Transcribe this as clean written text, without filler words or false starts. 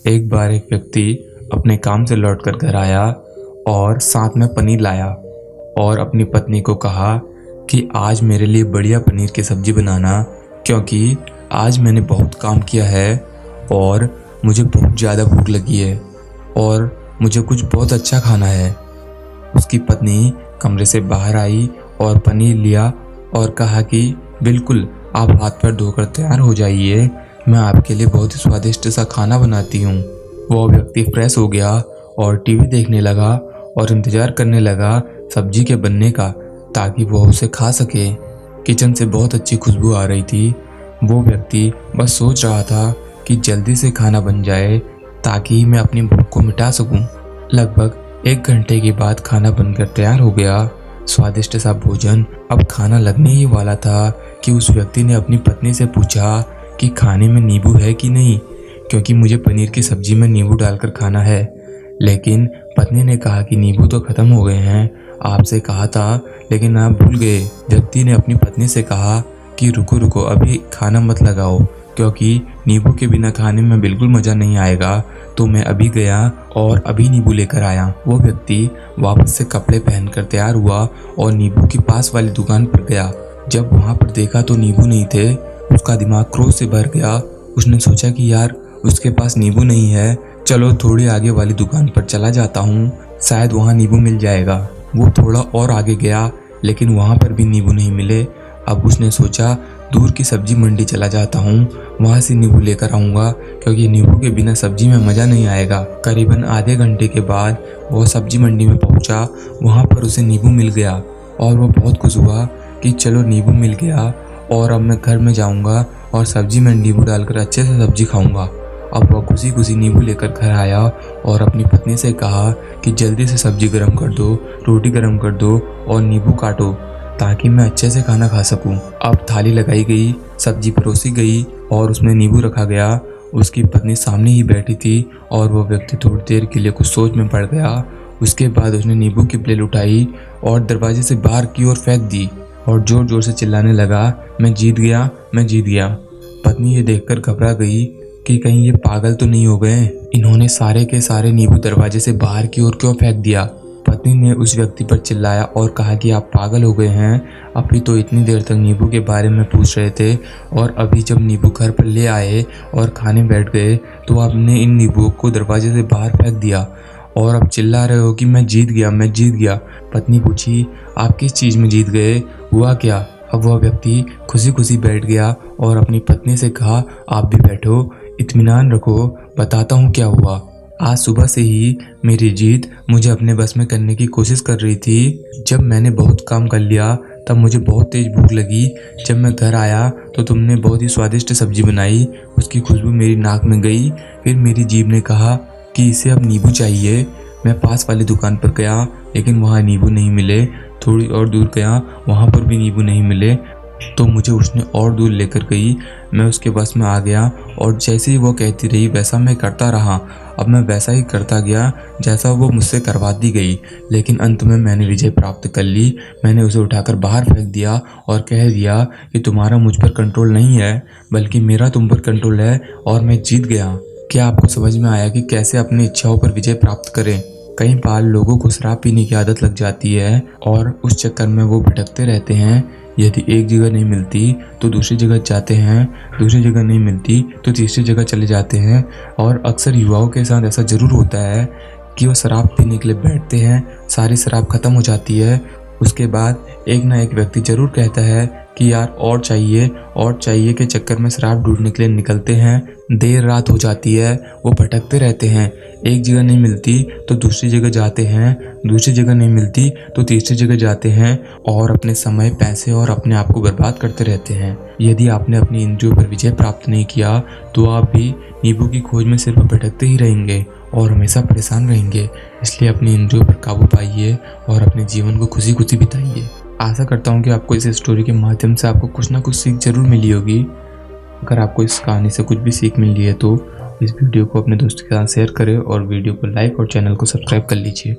एक बार एक व्यक्ति अपने काम से लौटकर घर आया और साथ में पनीर लाया और अपनी पत्नी को कहा कि आज मेरे लिए बढ़िया पनीर की सब्जी बनाना, क्योंकि आज मैंने बहुत काम किया है और मुझे बहुत ज़्यादा भूख लगी है और मुझे कुछ बहुत अच्छा खाना है। उसकी पत्नी कमरे से बाहर आई और पनीर लिया और कहा कि बिल्कुल, आप हाथ पैर धोकर तैयार हो जाइए, मैं आपके लिए बहुत ही स्वादिष्ट सा खाना बनाती हूँ। वो व्यक्ति फ्रेश हो गया और टीवी देखने लगा और इंतज़ार करने लगा सब्जी के बनने का, ताकि वो उसे खा सके। किचन से बहुत अच्छी खुशबू आ रही थी। वो व्यक्ति बस सोच रहा था कि जल्दी से खाना बन जाए ताकि मैं अपनी भूख को मिटा सकूं। लगभग 1 घंटे के बाद खाना बनकर तैयार हो गया। स्वादिष्ट सा भोजन अब खाना लगने ही वाला था कि उस व्यक्ति ने अपनी पत्नी से पूछा कि खाने में नींबू है कि नहीं, क्योंकि मुझे पनीर की सब्जी में नींबू डालकर खाना है। लेकिन पत्नी ने कहा कि नींबू तो ख़त्म हो गए हैं, आपसे कहा था लेकिन आप भूल गए। व्यक्ति ने अपनी पत्नी से कहा कि रुको रुको, अभी खाना मत लगाओ, क्योंकि नींबू के बिना खाने में बिल्कुल मज़ा नहीं आएगा। तो मैं अभी गया और अभी नींबू लेकर आया। वो व्यक्ति वापस से कपड़े पहनकर तैयार हुआ और नींबू की पास वाली दुकान पर गया। जब वहाँ पर देखा तो नींबू नहीं थे। उसका दिमाग क्रोध से भर गया। उसने सोचा कि यार, उसके पास नींबू नहीं है, चलो थोड़ी आगे वाली दुकान पर चला जाता हूँ, शायद वहाँ नींबू मिल जाएगा। वो थोड़ा और आगे गया, लेकिन वहाँ पर भी नींबू नहीं मिले। अब उसने सोचा दूर की सब्जी मंडी चला जाता हूँ, वहाँ से नींबू लेकर आऊँगा, क्योंकि नींबू के बिना सब्जी में मज़ा नहीं आएगा। करीबन आधे घंटे के बाद वो सब्जी मंडी में पहुँचा। वहाँ पर उसे नींबू मिल गया और वो बहुत खुश हुआ कि चलो नींबू मिल गया और अब मैं घर में जाऊँगा और सब्जी में नींबू डालकर अच्छे से सब्जी खाऊँगा। अब वह खुशी खुशी नींबू लेकर घर आया और अपनी पत्नी से कहा कि जल्दी से सब्जी गर्म कर दो, रोटी गर्म कर दो और नींबू काटो, ताकि मैं अच्छे से खाना खा सकूं। अब थाली लगाई गई, सब्जी परोसी गई और उसमें नींबू रखा गया। उसकी पत्नी सामने ही बैठी थी और वह व्यक्ति थोड़ी देर के लिए कुछ सोच में पड़ गया। उसके बाद उसने नींबू की प्लेट उठाई और दरवाजे से बाहर की ओर फेंक दी और जोर जोर से चिल्लाने लगा, मैं जीत गया, मैं जीत गया। पत्नी ये देखकर घबरा गई कि कहीं ये पागल तो नहीं हो गए, इन्होंने सारे के सारे नींबू दरवाजे से बाहर की ओर क्यों फेंक दिया। पत्नी ने उस व्यक्ति पर चिल्लाया और कहा कि आप पागल हो गए हैं, अभी तो इतनी देर तक नींबू के बारे में पूछ रहे थे और अभी जब नींबू घर पर ले आए और खाने बैठ गए तो आपने इन नींबुओं को दरवाजे से बाहर फेंक दिया और अब चिल्ला रहे हो कि मैं जीत गया, मैं जीत गया। पत्नी पूछी, आप किस चीज़ में जीत गए, हुआ क्या? अब वह व्यक्ति खुशी खुशी बैठ गया और अपनी पत्नी से कहा, आप भी बैठो, इत्मीनान रखो, बताता हूँ क्या हुआ। आज सुबह से ही मेरी जीत मुझे अपने बस में करने की कोशिश कर रही थी। जब मैंने बहुत काम कर लिया तब मुझे बहुत तेज़ भूख लगी। जब मैं घर आया तो तुमने बहुत ही स्वादिष्ट सब्जी बनाई, उसकी खुशबू मेरी नाक में गई। फिर मेरी जीभ ने कहा कि इसे अब नींबू चाहिए। मैं पास वाली दुकान पर गया, लेकिन वहाँ नींबू नहीं मिले। थोड़ी और दूर गया, वहाँ पर भी नींबू नहीं मिले, तो मुझे उसने और दूर लेकर गई। मैं उसके बस में आ गया और जैसे ही वो कहती रही वैसा मैं करता रहा। अब मैं वैसा ही करता गया जैसा वो मुझसे करवाती गई, लेकिन अंत में मैंने विजय प्राप्त कर ली। मैंने उसे उठाकर बाहर फेंक दिया और कह दिया कि तुम्हारा मुझ पर कंट्रोल नहीं है, बल्कि मेरा तुम पर कंट्रोल है और मैं जीत गया। क्या आपको समझ में आया कि कैसे अपनी इच्छाओं पर विजय प्राप्त करें? कई बार लोगों को शराब पीने की आदत लग जाती है और उस चक्कर में वो भटकते रहते हैं। यदि एक जगह नहीं मिलती तो दूसरी जगह जाते हैं, दूसरी जगह नहीं मिलती तो तीसरी जगह चले जाते हैं। और अक्सर युवाओं के साथ ऐसा ज़रूर होता है कि वो शराब पीने के लिए बैठते हैं, सारी शराब ख़त्म हो जाती है, उसके बाद एक ना एक व्यक्ति ज़रूर कहता है कि यार और चाहिए के चक्कर में शराब ढूंढने के लिए निकलते हैं। देर रात हो जाती है, वो भटकते रहते हैं, एक जगह नहीं मिलती तो दूसरी जगह जाते हैं, दूसरी जगह नहीं मिलती तो तीसरी जगह जाते हैं और अपने समय, पैसे और अपने आप को बर्बाद करते रहते हैं। यदि आपने अपनी इंद्रियों पर विजय प्राप्त नहीं किया तो आप भी नींबू की खोज में सिर्फ भटकते ही रहेंगे और हमेशा परेशान रहेंगे। इसलिए अपनी इंद्रियों पर काबू पाइए और अपने जीवन को खुशी खुशी बिताइए। आशा करता हूँ कि आपको इस स्टोरी के माध्यम से आपको कुछ ना कुछ सीख जरूर मिली होगी। अगर आपको इस कहानी से कुछ भी सीख मिली है तो इस वीडियो को अपने दोस्तों के साथ शेयर करें और वीडियो को लाइक और चैनल को सब्सक्राइब कर लीजिए।